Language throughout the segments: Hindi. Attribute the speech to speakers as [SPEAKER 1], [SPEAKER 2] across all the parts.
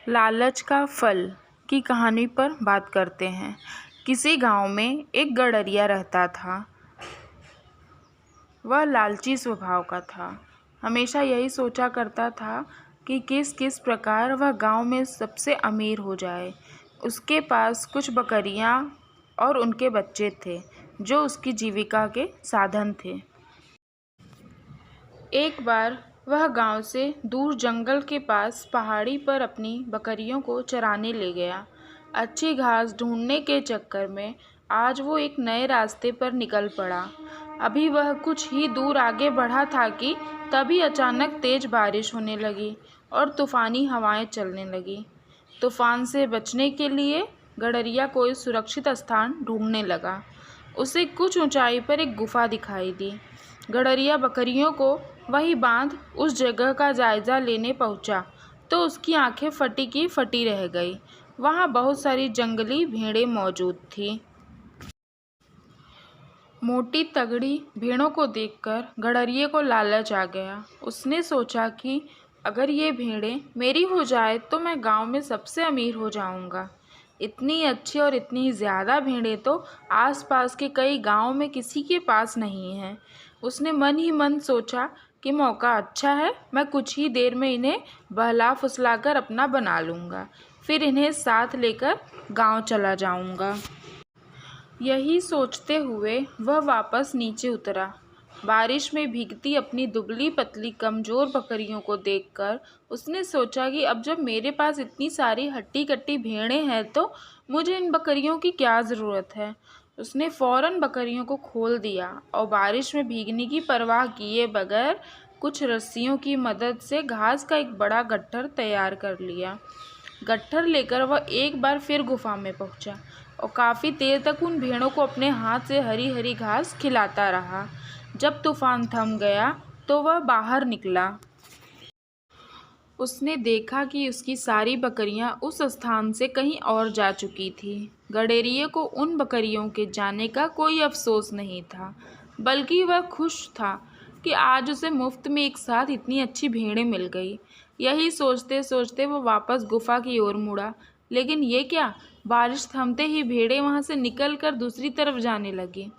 [SPEAKER 1] लालच का फल की कहानी पर बात करते हैं। किसी गांव में एक गडरिया रहता था। वह लालची स्वभाव का था। हमेशा यही सोचा करता था कि किस किस प्रकार वह गांव में सबसे अमीर हो जाए। उसके पास कुछ बकरियां और उनके बच्चे थे जो उसकी जीविका के साधन थे। एक बार वह गांव से दूर जंगल के पास पहाड़ी पर अपनी बकरियों को चराने ले गया। अच्छी घास ढूंढने के चक्कर में आज वो एक नए रास्ते पर निकल पड़ा। अभी वह कुछ ही दूर आगे बढ़ा था कि तभी अचानक तेज बारिश होने लगी और तूफानी हवाएं चलने लगी। तूफान से बचने के लिए गडरिया कोई सुरक्षित स्थान ढूंढने लगा। उसे कुछ ऊंचाई पर एक गुफा दिखाई दी। गडरिया बकरियों को वही बांध उस जगह का जायजा लेने पहुंचा तो उसकी आंखें फटी की फटी रह गई। वहां बहुत सारी जंगली भेड़ें मौजूद थीं। मोटी तगड़ी भेड़ों को देखकर गडरिये को लालच आ गया। उसने सोचा कि अगर ये भेड़ें मेरी हो जाए तो मैं गांव में सबसे अमीर हो जाऊंगा। इतनी अच्छी और इतनी ज़्यादा भेड़ें तो आसपास के कई गांव में किसी के पास नहीं हैं। उसने मन ही मन सोचा कि मौका अच्छा है, मैं कुछ ही देर में इन्हें बहला फुसलाकर अपना बना लूँगा, फिर इन्हें साथ लेकर गांव चला जाऊँगा। यही सोचते हुए वह वापस नीचे उतरा। बारिश में भीगती अपनी दुबली पतली कमज़ोर बकरियों को देखकर उसने सोचा कि अब जब मेरे पास इतनी सारी हट्टी कट्टी भेड़ें हैं तो मुझे इन बकरियों की क्या ज़रूरत है। उसने फ़ौरन बकरियों को खोल दिया और बारिश में भीगने की परवाह किए बगैर कुछ रस्सियों की मदद से घास का एक बड़ा गट्ठर तैयार कर लिया। गट्ठर लेकर वह एक बार फिर गुफा में पहुंचा और काफ़ी देर तक उन भेड़ों को अपने हाथ से हरी हरी घास खिलाता रहा। जब तूफान थम गया तो वह बाहर निकला। उसने देखा कि उसकी सारी बकरियां उस स्थान से कहीं और जा चुकी थी। गडरिये को उन बकरियों के जाने का कोई अफसोस नहीं था, बल्कि वह खुश था कि आज उसे मुफ्त में एक साथ इतनी अच्छी भेड़ें मिल गई। यही सोचते सोचते वह वापस गुफा की ओर मुड़ा, लेकिन ये क्या, बारिश थमते ही भेड़ें वहां से निकलकर दूसरी तरफ जाने लगी।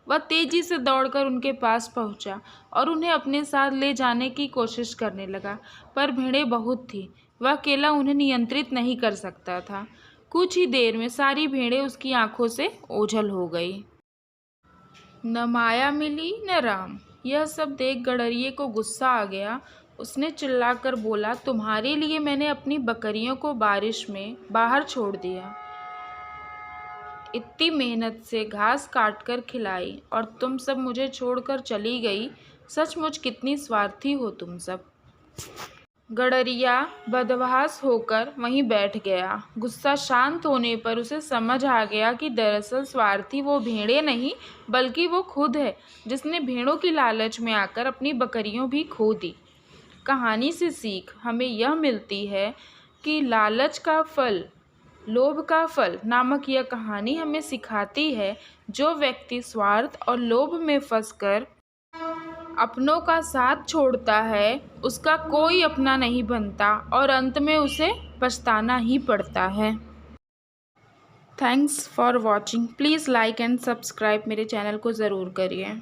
[SPEAKER 1] वह तेजी से दौड़कर उनके पास पहुंचा और उन्हें अपने साथ ले जाने की कोशिश करने लगा, पर भेड़ें बहुत थीं। वह अकेला उन्हें नियंत्रित नहीं कर सकता था। कुछ ही देर में सारी भेड़ें उसकी आंखों से ओझल हो गई। न माया मिली न राम। यह सब देख गडरिये को गुस्सा आ गया। उसने चिल्लाकर बोला, तुम्हारे लिए मैंने अपनी बकरियों को बारिश में बाहर छोड़ दिया, इतनी मेहनत से घास काटकर खिलाई और तुम सब मुझे छोड़कर चली गई। सचमुच कितनी स्वार्थी हो तुम सब। गडरिया बदहवास होकर वहीं बैठ गया। गुस्सा शांत होने पर उसे समझ आ गया कि दरअसल स्वार्थी वो भेड़ें नहीं बल्कि वो खुद है, जिसने भेड़ों की लालच में आकर अपनी बकरियों भी खो दी। कहानी से सीख हमें यह मिलती है कि लालच का फल लोभ का फल नामक यह कहानी हमें सिखाती है, जो व्यक्ति स्वार्थ और लोभ में फंसकर अपनों का साथ छोड़ता है उसका कोई अपना नहीं बनता और अंत में उसे पछताना ही पड़ता है। Thanks for watching. Please like and subscribe मेरे चैनल को ज़रूर करिए।